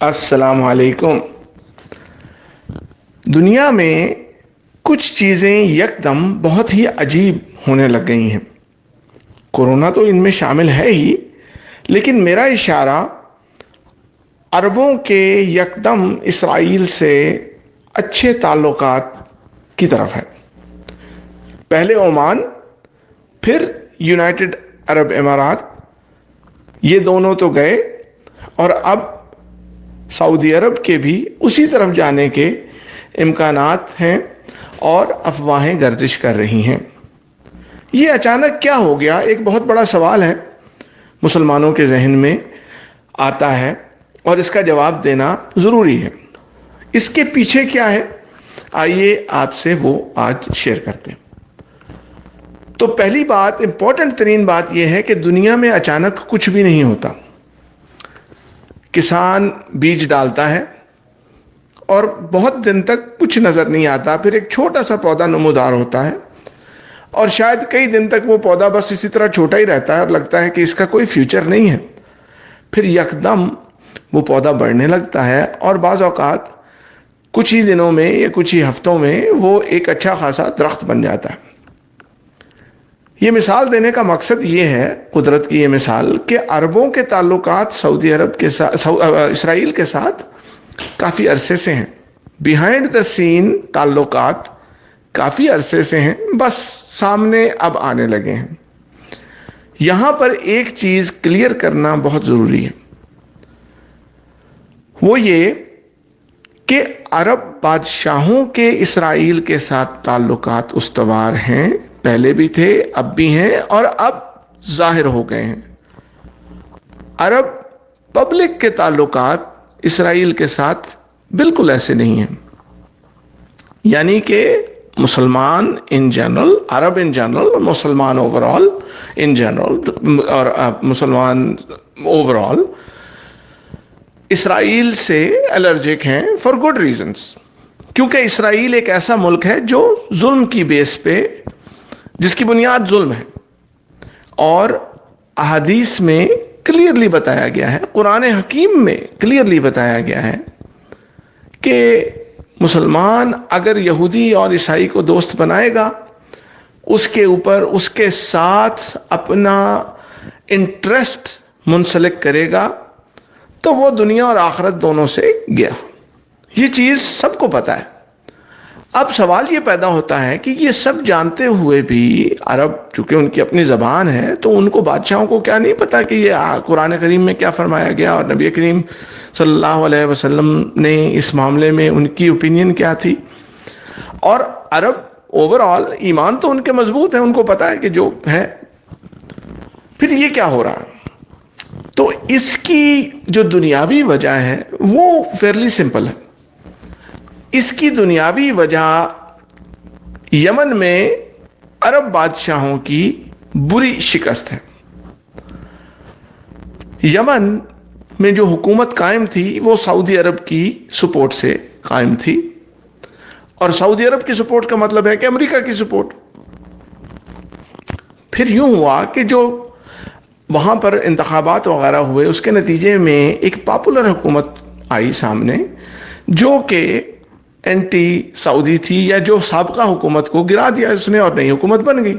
السلام علیکم۔ دنیا میں کچھ چیزیں یکدم بہت ہی عجیب ہونے لگ گئی ہیں۔ کورونا تو ان میں شامل ہے ہی، لیکن میرا اشارہ عربوں کے یکدم اسرائیل سے اچھے تعلقات کی طرف ہے۔ پہلے عمان، پھر یونائٹڈ عرب امارات، یہ دونوں تو گئے، اور اب سعودی عرب کے بھی اسی طرف جانے کے امکانات ہیں اور افواہیں گردش کر رہی ہیں۔ یہ اچانک کیا ہو گیا؟ ایک بہت بڑا سوال ہے، مسلمانوں کے ذہن میں آتا ہے اور اس کا جواب دینا ضروری ہے۔ اس کے پیچھے کیا ہے؟ آئیے آپ سے وہ آج شیئر کرتے ہیں۔ تو پہلی بات، امپورٹنٹ ترین بات یہ ہے کہ دنیا میں اچانک کچھ بھی نہیں ہوتا۔ کسان بیج ڈالتا ہے اور بہت دن تک کچھ نظر نہیں آتا، پھر ایک چھوٹا سا پودا نمودار ہوتا ہے اور شاید کئی دن تک وہ پودا بس اسی طرح چھوٹا ہی رہتا ہے اور لگتا ہے کہ اس کا کوئی فیوچر نہیں ہے۔ پھر یکدم وہ پودا بڑھنے لگتا ہے اور بعض اوقات کچھ ہی دنوں میں یا کچھ ہی ہفتوں میں وہ ایک اچھا خاصا درخت بن جاتا ہے۔ یہ مثال دینے کا مقصد یہ ہے، قدرت کی یہ مثال، کہ عربوں کے تعلقات سعودی عرب کے ساتھ، اسرائیل کے ساتھ کافی عرصے سے ہیں۔ بیہائنڈ دا سین تعلقات کافی عرصے سے ہیں، بس سامنے اب آنے لگے ہیں۔ یہاں پر ایک چیز کلیئر کرنا بہت ضروری ہے، وہ یہ کہ عرب بادشاہوں کے اسرائیل کے ساتھ تعلقات استوار ہیں، پہلے بھی تھے، اب بھی ہیں، اور اب ظاہر ہو گئے ہیں۔ عرب پبلک کے تعلقات اسرائیل کے ساتھ بالکل ایسے نہیں ہیں، یعنی کہ مسلمان in general, Arab in general, مسلمان اوور آل ان جنرل، اور مسلمان اوور آل اسرائیل سے الرجک ہیں فار گڈ ریزنز، کیونکہ اسرائیل ایک ایسا ملک ہے جو ظلم کی بیس پہ، جس کی بنیاد ظلم ہے، اور احادیث میں کلیئرلی بتایا گیا ہے، قرآن حکیم میں کلیئرلی بتایا گیا ہے کہ مسلمان اگر یہودی اور عیسائی کو دوست بنائے گا، اس کے اوپر اس کے ساتھ اپنا انٹرسٹ منسلک کرے گا، تو وہ دنیا اور آخرت دونوں سے گیا۔ یہ چیز سب کو پتا ہے۔ اب سوال یہ پیدا ہوتا ہے کہ یہ سب جانتے ہوئے بھی عرب، چونکہ ان کی اپنی زبان ہے، تو ان کو بادشاہوں کو کیا نہیں پتا کہ یہ قرآن کریم میں کیا فرمایا گیا اور نبی کریم صلی اللہ علیہ وسلم نے اس معاملے میں ان کی اوپینین کیا تھی؟ اور عرب اوور آل ایمان تو ان کے مضبوط ہے، ان کو پتا ہے کہ جو ہے۔ پھر یہ کیا ہو رہا ہے؟ تو اس کی جو دنیاوی وجہ ہے وہ فیئرلی سمپل ہے۔ اس کی دنیاوی وجہ یمن میں عرب بادشاہوں کی بری شکست ہے۔ یمن میں جو حکومت قائم تھی وہ سعودی عرب کی سپورٹ سے قائم تھی، اور سعودی عرب کی سپورٹ کا مطلب ہے کہ امریکہ کی سپورٹ۔ پھر یوں ہوا کہ جو وہاں پر انتخابات وغیرہ ہوئے، اس کے نتیجے میں ایک پاپولر حکومت آئی سامنے جو کہ اینٹی سعودی تھی، یا جو سابقہ حکومت کو گرا دیا اس نے اور نئی حکومت بن گئی۔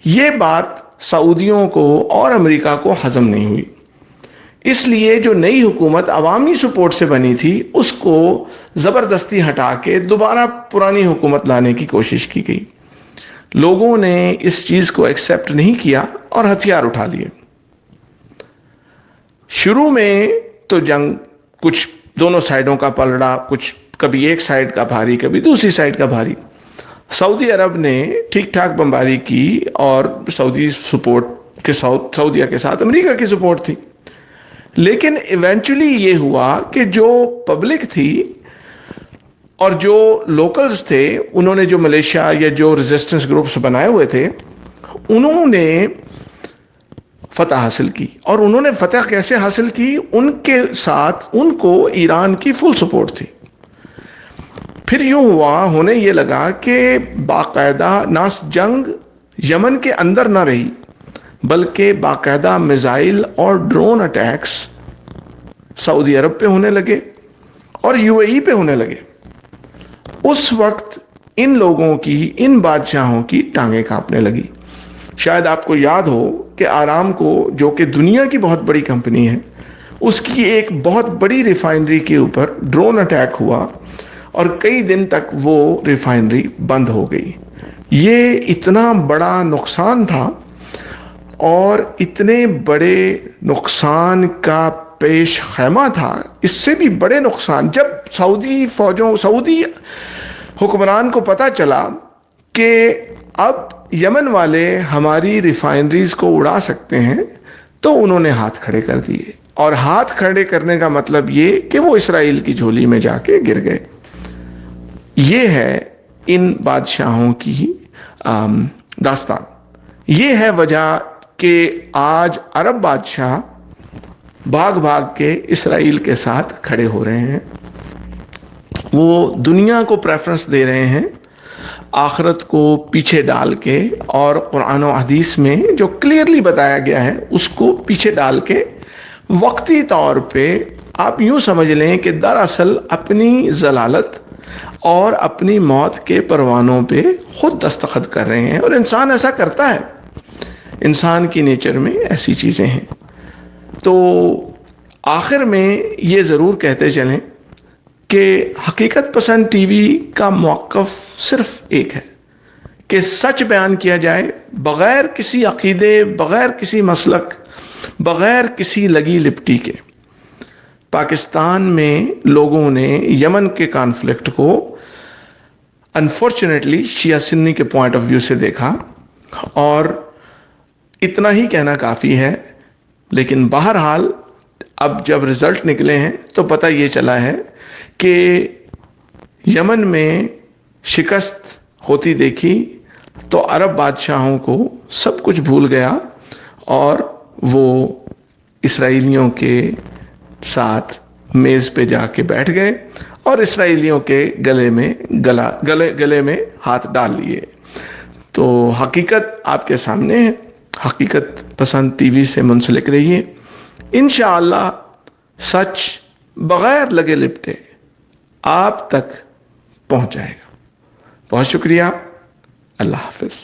یہ بات سعودیوں کو اور امریکہ کو ہضم نہیں ہوئی، اس لیے جو نئی حکومت عوامی سپورٹ سے بنی تھی اس کو زبردستی ہٹا کے دوبارہ پرانی حکومت لانے کی کوشش کی گئی۔ لوگوں نے اس چیز کو ایکسیپٹ نہیں کیا اور ہتھیار اٹھا لیے۔ شروع میں تو جنگ کچھ دونوں سائیڈوں کا پل رہا، کچھ کبھی ایک سائیڈ کا بھاری، کبھی دوسری سائیڈ کا بھاری۔ سعودی عرب نے ٹھیک ٹھاک بمباری کی، اور سعودی سپورٹ کے سعودیہ کے ساتھ امریکہ کی سپورٹ تھی۔ لیکن ایونچولی یہ ہوا کہ جو پبلک تھی اور جو لوکلز تھے، انہوں نے جو ملیشیا یا جو ریزسٹنس گروپس بنائے ہوئے تھے، انہوں نے فتح حاصل کی۔ اور انہوں نے فتح کیسے حاصل کی؟ ان کے ساتھ ان کو ایران کی فل سپورٹ تھی۔ پھر یوں ہوا، ہونے یہ لگا کہ باقاعدہ نہ جنگ یمن کے اندر نہ رہی، بلکہ باقاعدہ میزائل اور ڈرون اٹیکس سعودی عرب پہ ہونے لگے، اور UAE پہ ہونے لگے، اس وقت ان لوگوں کی، ان بادشاہوں کی ٹانگیں کانپنے لگی۔ شاید آپ کو یاد ہو کہ آرامکو جو کہ دنیا کی بہت بڑی کمپنی ہے، اس کی ایک بہت بڑی ریفائنری کے اوپر ڈرون اٹیک ہوا اور کئی دن تک وہ ریفائنری بند ہو گئی۔ یہ اتنا بڑا نقصان تھا، اور اتنے بڑے نقصان کا پیش خیمہ تھا، اس سے بھی بڑے نقصان جب سعودی حکمران کو پتا چلا کہ اب یمن والے ہماری ریفائنریز کو اڑا سکتے ہیں، تو انہوں نے ہاتھ کھڑے کر دیے، اور ہاتھ کھڑے کرنے کا مطلب یہ کہ وہ اسرائیل کی جھولی میں جا کے گر گئے۔ یہ ہے ان بادشاہوں کی داستان۔ یہ ہے وجہ کہ آج عرب بادشاہ بھاگ بھاگ کے اسرائیل کے ساتھ کھڑے ہو رہے ہیں۔ وہ دنیا کو پریفرنس دے رہے ہیں، آخرت کو پیچھے ڈال کے، اور قرآن و حدیث میں جو کلیئرلی بتایا گیا ہے اس کو پیچھے ڈال کے وقتی طور پہ آپ یوں سمجھ لیں کہ دراصل اپنی ضلالت اور اپنی موت کے پروانوں پہ خود دستخط کر رہے ہیں۔ اور انسان ایسا کرتا ہے، انسان کی نیچر میں ایسی چیزیں ہیں۔ تو آخر میں یہ ضرور کہتے چلیں کہ حقیقت پسند ٹی وی کا موقف صرف ایک ہے کہ سچ بیان کیا جائے، بغیر کسی عقیدے، بغیر کسی مسلک، بغیر کسی لگی لپٹی کے۔ پاکستان میں لوگوں نے یمن کے کانفلکٹ کو انفارچونیٹلی شیعہ سنی کے پوائنٹ آف ویو سے دیکھا، اور اتنا ہی کہنا کافی ہے۔ لیکن بہرحال اب جب رزلٹ نکلے ہیں تو پتہ یہ چلا ہے کہ یمن میں شکست ہوتی دیکھی تو عرب بادشاہوں کو سب کچھ بھول گیا، اور وہ اسرائیلیوں کے ساتھ میز پہ جا کے بیٹھ گئے، اور اسرائیلیوں کے گلے میں ہاتھ ڈال لیے۔ تو حقیقت آپ کے سامنے ہے۔ حقیقت پسند ٹی وی سے منسلک رہیے، انشاءاللہ سچ بغیر لگے لپٹے آپ تک پہنچ جائے گا۔ بہت شکریہ، اللہ حافظ۔